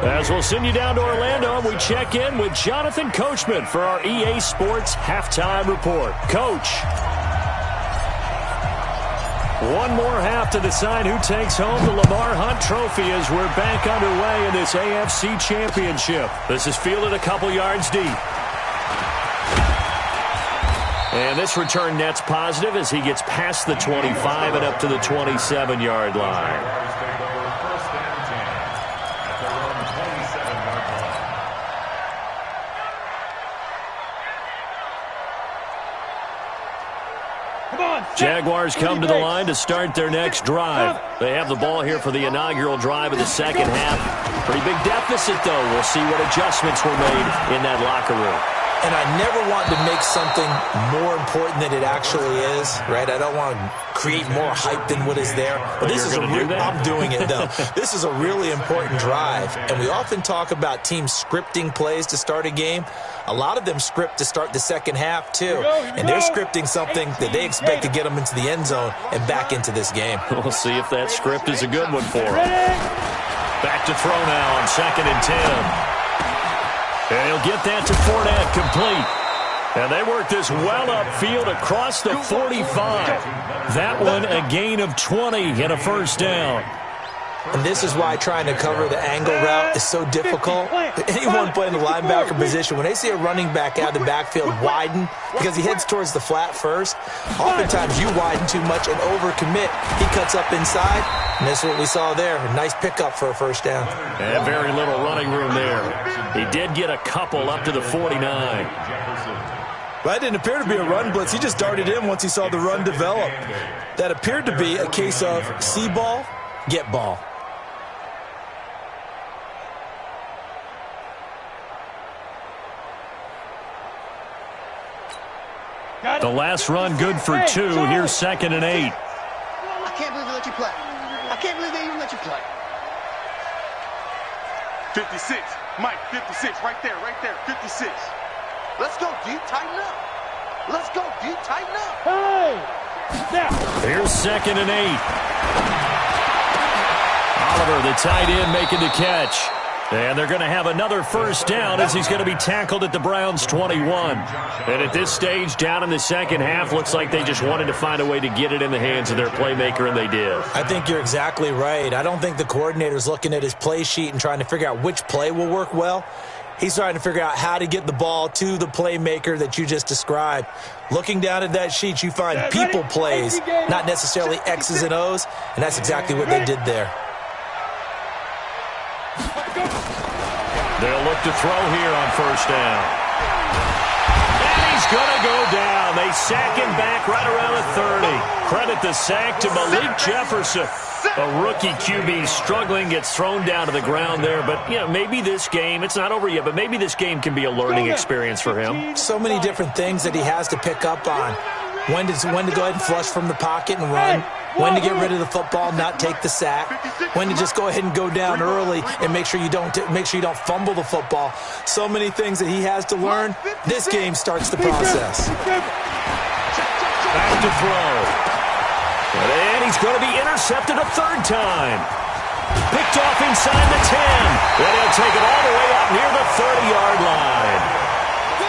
As we'll send you down to Orlando, and we check in with Jonathan Coachman for our EA Sports Halftime Report. Coach. One more half to decide who takes home the Lamar Hunt Trophy as we're back underway in this AFC Championship. This is fielded a couple yards deep. And this return net's positive as he gets past the 25 and up to the 27-yard line. Jaguars come to the line to start their next drive. They have the ball here for the inaugural drive of the second half. Pretty big deficit, though. We'll see what adjustments were made in that locker room. And I never want to make something more important than it actually is, right? I don't want to create more hype than what is there. But this is I'm doing it, though. This is a really important drive. And we often talk about teams scripting plays to start a game. A lot of them script to start the second half, too. And they're scripting something that they expect to get them into the end zone and back into this game. We'll see if that script is a good one for them. Back to throw now on 2nd and 10. And he'll get that to Fournette, complete. And they work this well upfield across the 45. That one a gain of 20 and a first down. And this is why trying to cover the angle route is so difficult. Anyone playing the linebacker position, when they see a running back out of the backfield widen because he heads towards the flat first, oftentimes you widen too much and overcommit. He cuts up inside, and this is what we saw there. A nice pickup for a first down. And very little running room there. He did get a couple up to the 49. That didn't appear to be a run blitz. He just darted in once he saw the run develop. That appeared to be a case of see ball, get ball. The last run good for 2. Here's 2nd and 8. I can't believe they let you play. I can't believe they even let you play. 56. Mike, 56. Right there, 56. Let's go deep, tighten up. Let's go deep, tighten up. Hey! Here's 2nd and 8. Oliver, the tight end, making the catch. And they're going to have another first down as he's going to be tackled at the Browns' 21. And at this stage, down in the second half, looks like they just wanted to find a way to get it in the hands of their playmaker, and they did. I think you're exactly right. I don't think the coordinator's looking at his play sheet and trying to figure out which play will work well. He's trying to figure out how to get the ball to the playmaker that you just described. Looking down at that sheet, you find people plays, not necessarily X's and O's, and that's exactly what they did there. They'll look to throw here on first down. And he's going to go down. They sack him back right around the 30. Credit the sack to Malik Jefferson. A rookie QB struggling, gets thrown down to the ground there. But, you know, maybe this game, it's not over yet, but maybe this game can be a learning experience for him. So many different things that he has to pick up on. When to go ahead and flush from the pocket and run. When to get rid of the football, not take the sack. When to just go ahead and go down early and make sure you don't fumble the football. So many things that he has to learn. This game starts the process. Back to throw. And he's going to be intercepted a third time. Picked off inside the 10. And he'll take it all the way up near the 30-yard line.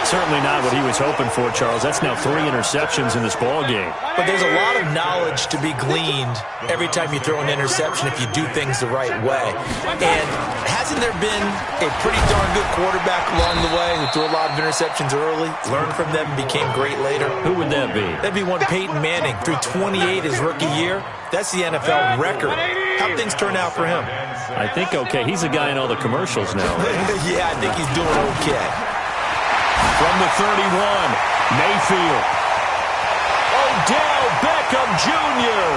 Certainly not what he was hoping for, Charles. That's now 3 interceptions in this ball game. But there's a lot of knowledge to be gleaned every time you throw an interception if you do things the right way. And hasn't there been a pretty darn good quarterback along the way who threw a lot of interceptions early, learned from them, and became great later? Who would that be? That'd be one Peyton Manning. Threw 28 his rookie year. That's the NFL record. How'd things turn out for him? I think okay. He's a guy in all the commercials now. Yeah, I think he's doing okay. From the 31, Mayfield. Odell Beckham Jr.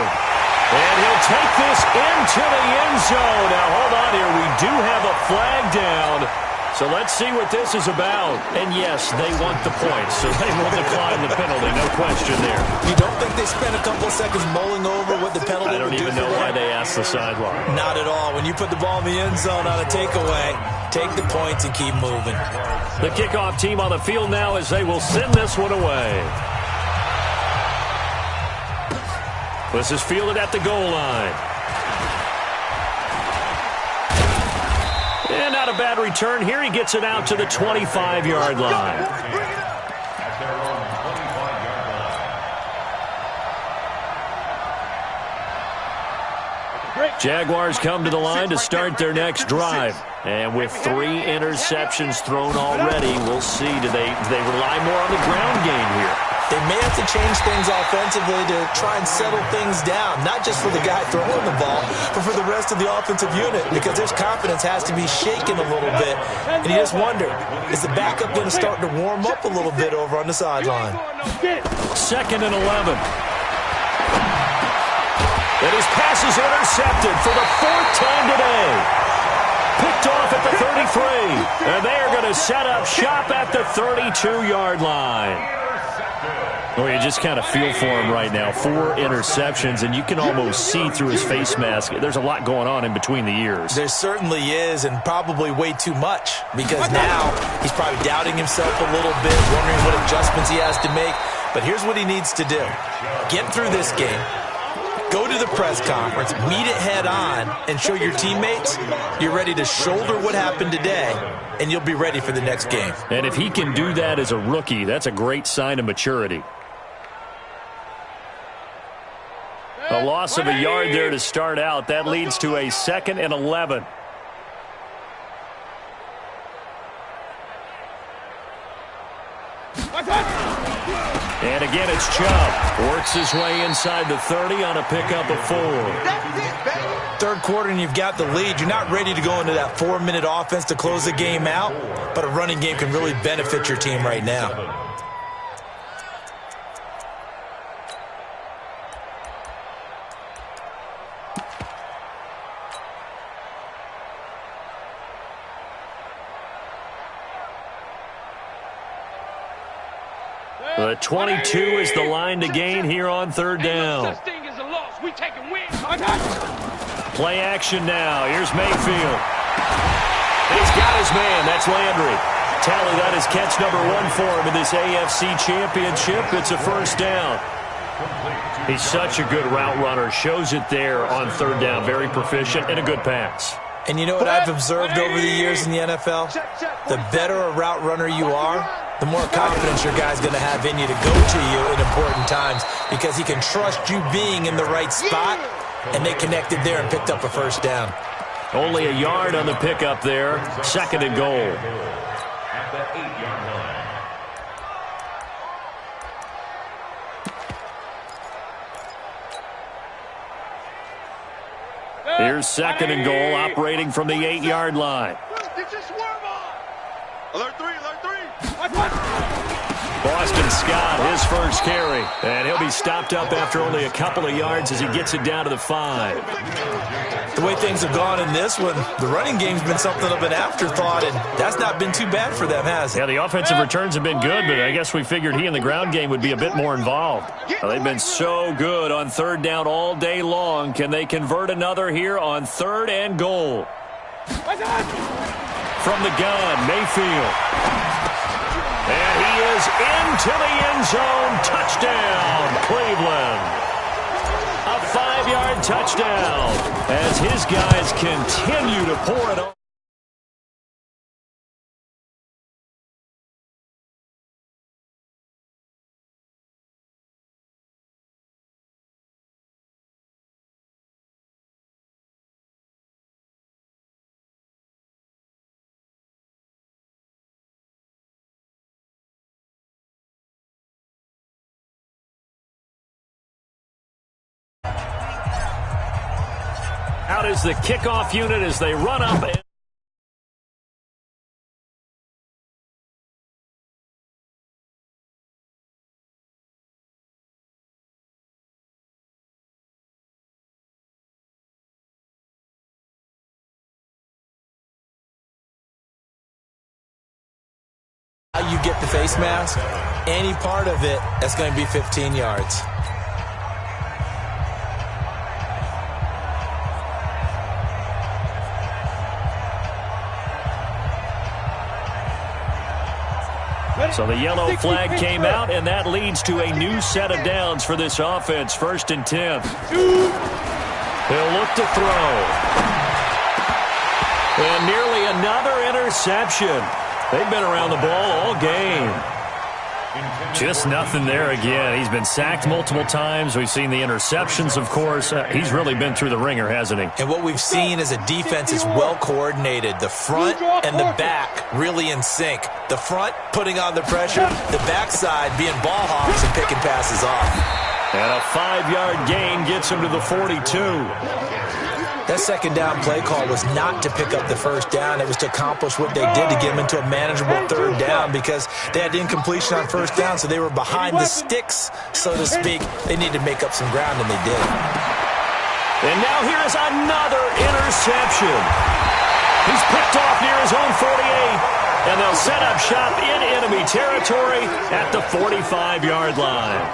And he'll take this into the end zone. Now, hold on here. We do have a flag down. So let's see what this is about. And, yes, they want the points, so they will decline the penalty. No question there. You don't think they spent a couple seconds mulling over what the penalty would do? I don't even know why they asked the sideline. Not at all. When you put the ball in the end zone on a takeaway, take the points and keep moving. The kickoff team on the field now as they will send this one away. This is fielded at the goal line. And not a bad return here. He gets it out to the 25-yard line. Jaguars come to the line to start their next drive. And with 3 interceptions thrown already, we'll see. Do they rely more on the ground game here? They may have to change things offensively to try and settle things down, not just for the guy throwing the ball, but for the rest of the offensive unit, because his confidence has to be shaken a little bit. And you just wonder, is the backup going to start to warm up a little bit over on the sideline? 2nd and 11. And his pass is intercepted for the 4th time today. Picked off at the 33. And they are going to set up shop at the 32-yard line. Well, you just kind of feel for him right now. 4 interceptions, and you can almost see through his face mask. There's a lot going on in between the ears. There certainly is, and probably way too much, because now he's probably doubting himself a little bit, wondering what adjustments he has to make. But here's what he needs to do. Get through this game. Go to the press conference, meet it head on, and show your teammates you're ready to shoulder what happened today, and you'll be ready for the next game. And if he can do that as a rookie, that's a great sign of maturity. A loss of a yard there to start out. That leads to a 2nd and 11. And again, it's Chubb. Works his way inside the 30 on a pickup of 4. Third quarter and you've got the lead. You're not ready to go into that 4-minute offense to close the game out, but a running game can really benefit your team right now. The 22 is the line to gain here on 3rd down. Play action now. Here's Mayfield. He's got his man. That's Landry. Tally that is catch number 1 for him in this AFC Championship. It's a 1st down. He's such a good route runner. Shows it there on 3rd down. Very proficient and a good pass. And you know what I've observed over the years in the NFL? The better a route runner you are, the more confidence your guy's going to have in you to go to you in important times, because he can trust you being in the right spot, and they connected there and picked up a 1st down. Only a yard on the pickup there. 2nd and goal. At the 8-yard line. Here's 2nd and goal, operating from the 8-yard line. Get your swerve on. Alert 3, alert 3. Boston Scott, his first carry. And he'll be stopped up after only a couple of yards as he gets it down to the 5. The way things have gone in this one, the running game's been something of an afterthought, and that's not been too bad for them, has it? Yeah, the offensive returns have been good, but I guess we figured he in the ground game would be a bit more involved. Well, they've been so good on 3rd down all day long. Can they convert another here on 3rd and goal? From the gun, Mayfield. And he is into the end zone. Touchdown, Cleveland. A 5-yard touchdown as his guys continue to pour it on. Out is the kickoff unit as they run up. How you get the face mask, any part of it, that's going to be 15 yards. So the yellow flag came out, and that leads to a new set of downs for this offense. 1st and 10. He'll look to throw. And nearly another interception. They've been around the ball all game. Just nothing there again. He's been sacked multiple times. We've seen the interceptions, of course. He's really been through the ringer, hasn't he? And what we've seen is a defense is well coordinated. The front and the back really in sync. The front putting on the pressure, the backside being ball hawks and picking passes off. And a 5-yard gain gets him to the 42. That second down play call was not to pick up the first down. It was to accomplish what they did to get them into a manageable third down because they had incompletion on first down, so they were behind the sticks, so to speak. They needed to make up some ground, and they did. And now here is another interception. He's picked off near his own 48, and they'll set up shop in enemy territory at the 45-yard line.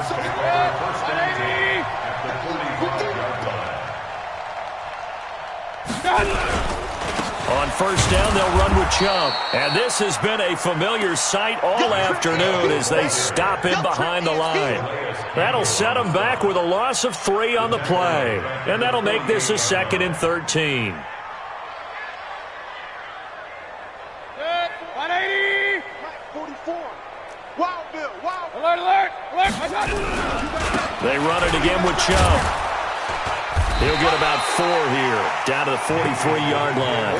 On first down, they'll run with Chubb. And this has been a familiar sight all afternoon as they stop in behind the line. That'll set them back with a loss of 3 on the play. And that'll make this a 2nd and 13. 180. 44. Wild Bill. Wild. Alert, alert, alert. They run it again with Chubb. He'll get about 4 here, down to the 43-yard line.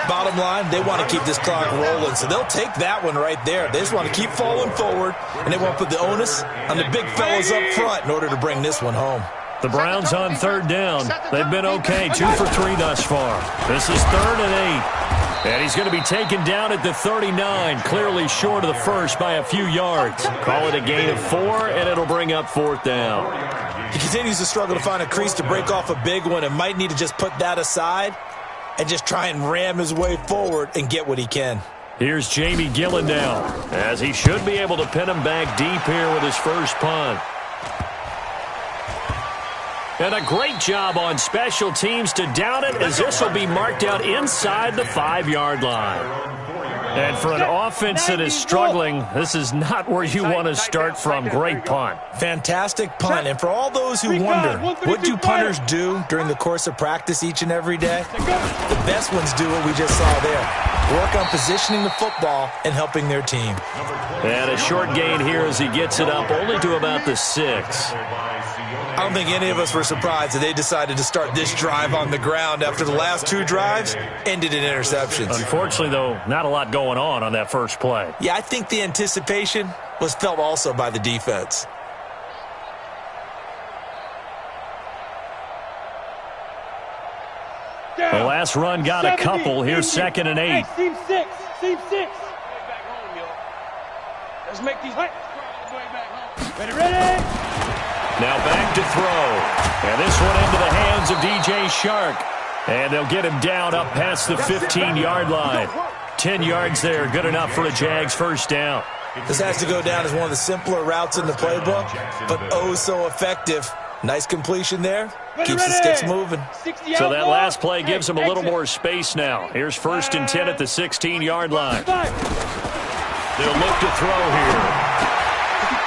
Bottom line, they want to keep this clock rolling, so they'll take that one right there. They just want to keep falling forward, and they want to put the onus on the big fellas up front in order to bring this one home. The Browns on third down. They've been okay, 2 for 3 thus far. This is 3rd and 8. And he's going to be taken down at the 39, clearly short of the first by a few yards. Call it a gain of 4, and it'll bring up 4th down. He continues to struggle to find a crease to break off a big one and might need to just put that aside and just try and ram his way forward and get what he can. Here's Jamie Gillen now, as he should be able to pin him back deep here with his first punt. And a great job on special teams to down it, as this will be marked out inside the 5-yard line. And for an offense that is struggling, this is not where you want to start from. Great punt. Fantastic punt. And for all those who wonder, what do punters do during the course of practice each and every day? The best ones do what we just saw there. Work on positioning the football and helping their team. And a short gain here as he gets it up only to about the 6. I don't think any of us were surprised that they decided to start this drive on the ground after the last 2 drives ended in interceptions. Unfortunately, though, not a lot going on that first play. Yeah, I think the anticipation was felt also by the defense. The last run got a couple. Here's 2nd and 8. Seam 6. Seam 6. Let's make these hits. Ready, ready. Now back to throw. And this one into the hands of DJ Shark. And they'll get him down up past the 15-yard line. 10 yards there, good enough for a Jags first down. This has to go down as one of the simpler routes in the playbook, but oh so effective. Nice completion there. Keeps the sticks moving. So that last play gives him a little more space now. Here's 1st and 10 at the 16-yard line. They'll look to throw here.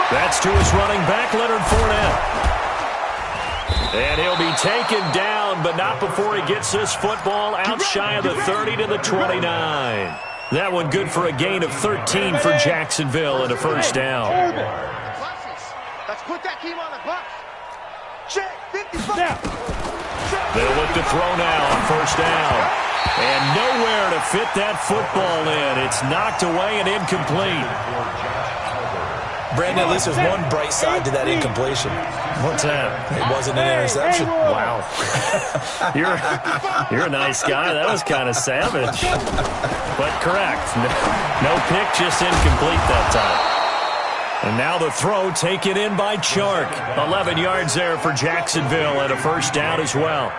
That's to his running back, Leonard Fournette. And he'll be taken down, but not before he gets this football out shy of the 30 to the 29. That one good for a gain of 13 for Jacksonville and a first down. Let's put that team on the bus. Check, 55. They'll look to throw now on first down. And nowhere to fit that football in. It's knocked away and incomplete. Brandon, at least there's one bright side to that incompletion. What's that? It wasn't an interception. Wow. You're a nice guy. That was kind of savage. But correct. No pick, just incomplete that time. And now the throw taken in by Chark. 11 yards there for Jacksonville and a first down as well.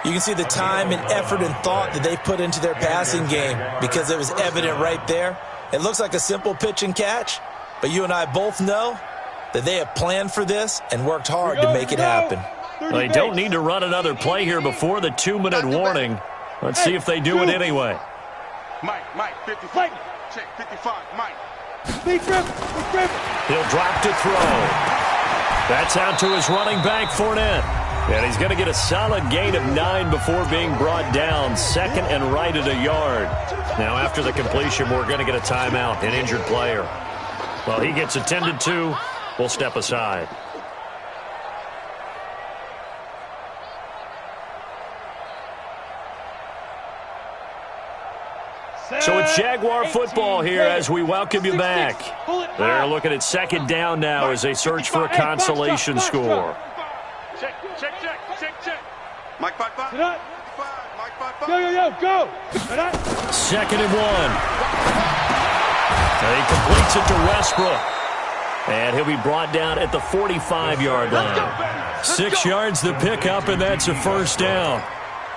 You can see the time and effort and thought that they put into their passing game because it was evident right there. It looks like a simple pitch and catch, but you and I both know that they have planned for this and worked hard to make it happen. They don't need to run another play here before the 2-minute warning. Let's see if they do it anyway. Mike, 55. Check, 55, Mike. He'll drop to throw. That's out to his running back, Fournette. And he's going to get a solid gain of 9 before being brought down. Second and right at a yard. Now, after the completion, we're going to get a timeout, an injured player. Well, he gets attended to. We'll step aside. So it's Jaguar football here as we welcome you back. They're looking at second down now as they search for a consolation score. Check. Mike 5-5. Go. Second and 1. And he completes it to Westbrook. And he'll be brought down at the 45-yard line. 6 yards the pickup, and that's a first down.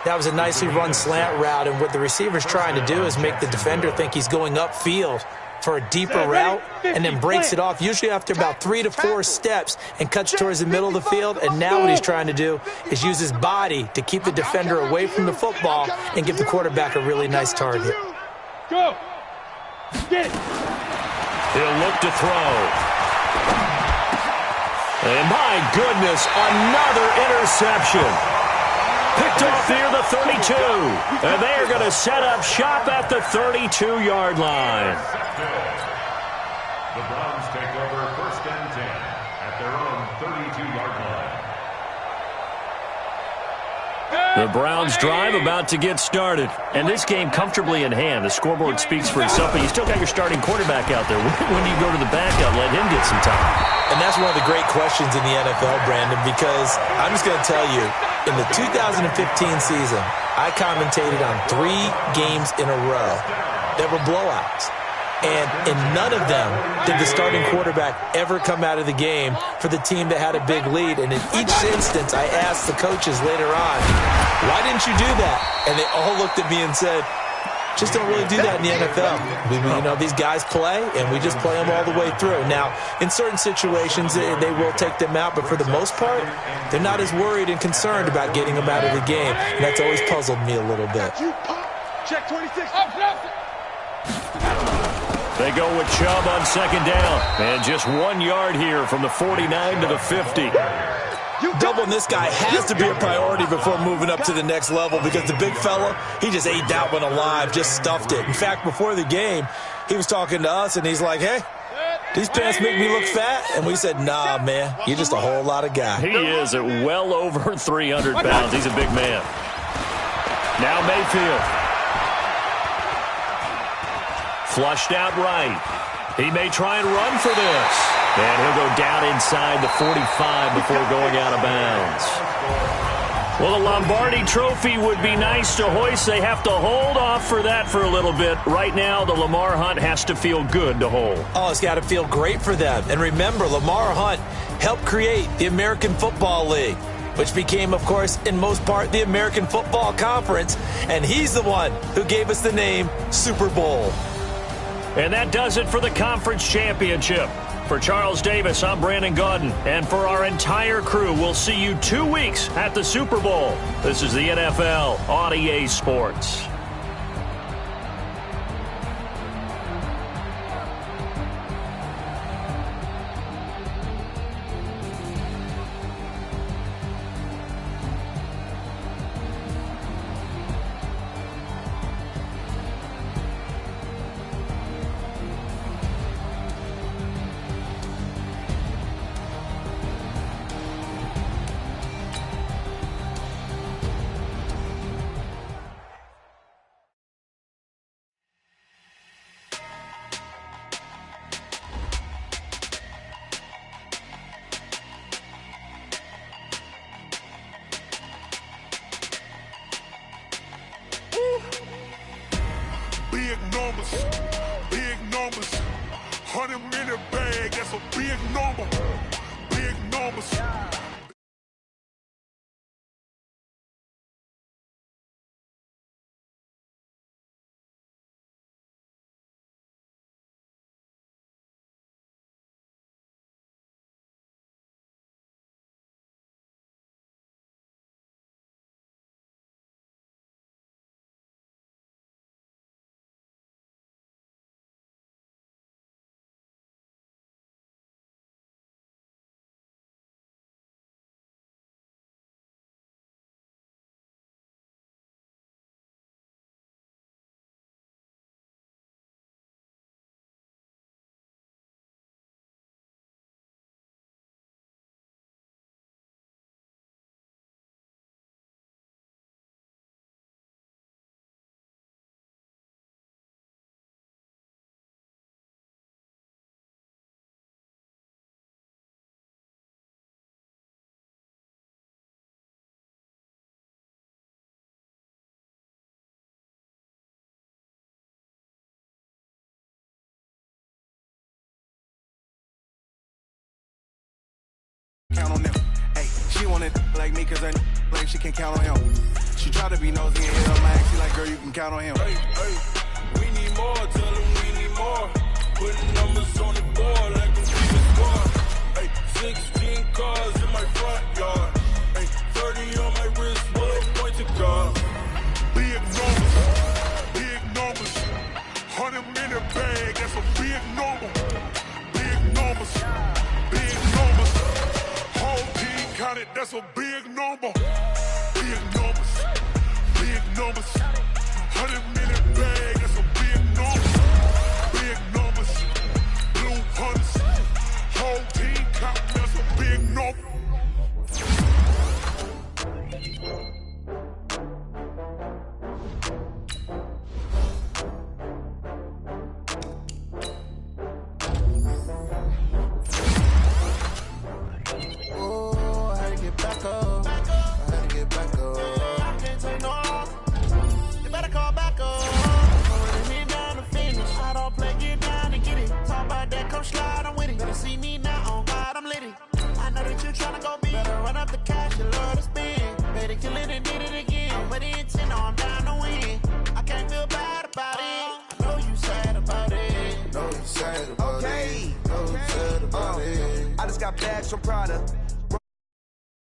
That was a nicely run slant route, and what the receiver's trying to do is make the defender think he's going upfield for a deeper route and then breaks it off, usually after about 3 to 4 steps, and cuts towards the middle of the field. And now what he's trying to do is use his body to keep the defender away from the football and give the quarterback a really nice target. Go. Get it. He'll look to throw. And my goodness, another interception. Picked off near the 32. And they are going to set up shop at the 32-yard line. The Browns take over 1st and 10 at their own 32-yard line. The Browns drive about to get started. And this game comfortably in hand. The scoreboard speaks for itself, but you still got your starting quarterback out there. When do you go to the backup, let him get some time? And that's one of the great questions in the NFL, Brandon, because I'm just going to tell you, in the 2015 season, I commentated on 3 games in a row that were blowouts. And in none of them did the starting quarterback ever come out of the game for the team that had a big lead. And in each instance, I asked the coaches later on, why didn't you do that? And they all looked at me and said, just don't really do that in the NFL. These guys play, and we just play them all the way through. Now, in certain situations, they will take them out, but for the most part, they're not as worried and concerned about getting them out of the game, and that's always puzzled me a little bit. Check 26. They go with Chubb on second down, and just 1 yard here from the 49 to the 50. Doubling this guy has to be a priority before moving up to the next level, because the big fella, he just ate that one alive, just stuffed it. In fact, before the game, he was talking to us, and he's like, hey, these pants make me look fat. And we said, nah, man, you're just a whole lot of guy. He is at well over 300 pounds. He's a big man. Now Mayfield. Flushed out right. He may try and run for this. And he'll go down inside the 45 before going out of bounds. Well, the Lombardi Trophy would be nice to hoist. They have to hold off for that for a little bit. Right now, the Lamar Hunt has to feel good to hold. Oh, it's got to feel great for them. And remember, Lamar Hunt helped create the American Football League, which became, of course, in most part, the American Football Conference. And he's the one who gave us the name Super Bowl. And that does it for the conference championship. For Charles Davis, I'm Brandon Gaudin. And for our entire crew, we'll see you 2 weeks at the Super Bowl. This is the NFL on EA Sports. Big numbers, 100-minute bag, that's a big number, big numbers. count on them. Hey, she want it like me, cause her like she can count on him. She try to be nosy and hit her man. She like, girl, you can count on him. Hey, we need more, tell them we need more. Putting numbers on the board like I'm keeping score. Hey, 16 cars in my front yard. Hey, 30 on my wrist, what a point to God. Big numbers. 100 minute bag, that's a big number. Big numbers. Whole team counted, that's a big number. Big numbers. 100 minute bag, that's a big number. Big numbers. Blue hunters. Whole team count, that's a big number. Bags from Prada,